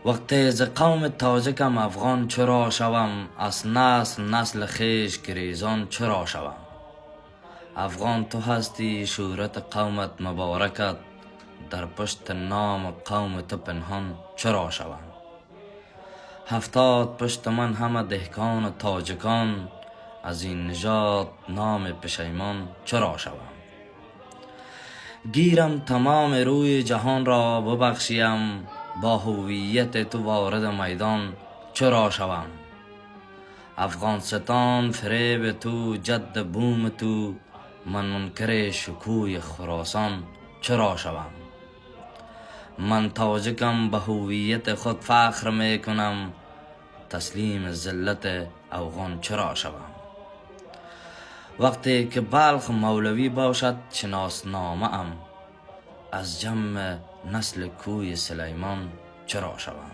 وقتی ز قوم تاجکم افغان چرا شوم، از نسل خیش گریزان چرا شوم. افغان تو هستی شهرت قومت مبارکت، در پشت نام قوم تو پنهان چرا شوم. 70 پشت من همه دهکان و تاجکان، از این نژاد نام پشیمان چرا شوم. گیرم تمام روی جهان را ببخشیم، با هویت تو وارد میدان چرا شوم. افغانستان فریب تو جد بوم تو، من منکر شکوه خراسان چرا شوم. من تاجکم به هویت خود فخر می کنم، تسلیم ذلت افغان چرا شوم. وقتی که بلخ مولوی باشد شناسنامه ام، از جمع نسل کوی سلیمان چرا شوم.